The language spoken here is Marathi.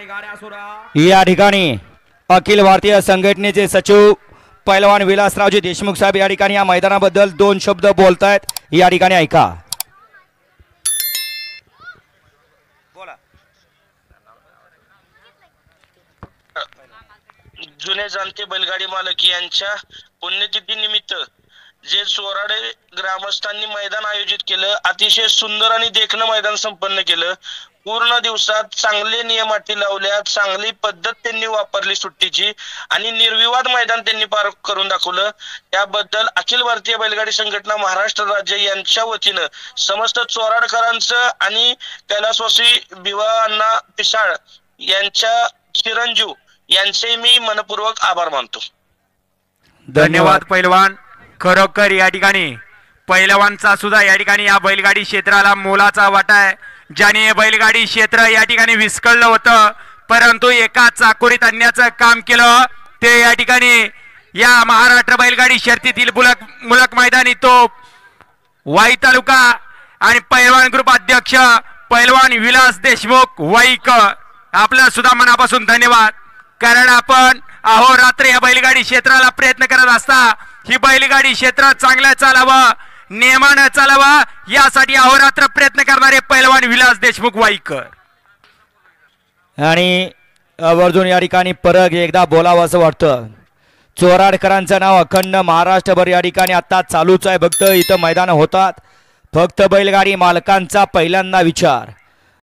या ठिकाणी अखिल भारतीय संघटनेचे सचिव पैलवान विलासरावजी देशमुख साहेब या ठिकाणी या मैदानाबद्दल 2 शब्द बोलतायत. या ठिकाणी ऐका. जुने जाणते बैलगाडी मालक यांच्या पुण्यतिथी निमित्त जे चोराडे ग्रामस्थांनी मैदान आयोजित केलं, अतिशय सुंदर आणि देखणं मैदान संपन्न केलं. पूर्ण दिवसात चांगले नियम अटी लावल्या, चांगली पद्धत त्यांनी वापरली सुट्टीची आणि निर्विवाद मैदान त्यांनी पार करून दाखवलं. त्याबद्दल अखिल भारतीय बैलगाडी संघटना महाराष्ट्र राज्य यांच्या वतीनं समस्त चोराडकरांचं आणि कैलासवासी भिवा अण्णा पिसाळ यांच्या चिरंजीव यांचे मी मनपूर्वक आभार मानतो. धन्यवाद पैलवान. खरोखर या ठिकाणी पैलवानचा सुद्धा या ठिकाणी या बैलगाडी क्षेत्राला मोलाचा वाटा आहे. ज्याने बैलगाडी क्षेत्र या ठिकाणी विस्कळलं होतं, परंतु एका चाकोरीत आणण्याचं काम केलं ते या ठिकाणी या महाराष्ट्र बैलगाडी शर्यतीतील मुलक मैदानी तो वाई तालुका आणि पैलवान ग्रुप अध्यक्ष पैलवान विलास देशमुख वाईकर, आपलं सुद्धा मनापासून धन्यवाद. कारण आपण अहोरात्र या बैलगाडी क्षेत्राला प्रयत्न करत असता ही बैलगाडी क्षेत्र चांगलं चालावं, नियमानं चालावं, यासाठी अहोरात्र प्रयत्न करणारे पैलवान विलास देशमुख वाईकर. आणि आवर्जून या ठिकाणी परत एकदा बोलावं असं वाटतं. चोराडकरांचं नाव अखंड महाराष्ट्रभर या ठिकाणी आता चालूच आहे. फक्त इथं मैदान होतात, फक्त बैलगाडी मालकांचा पहिल्यांदा विचार.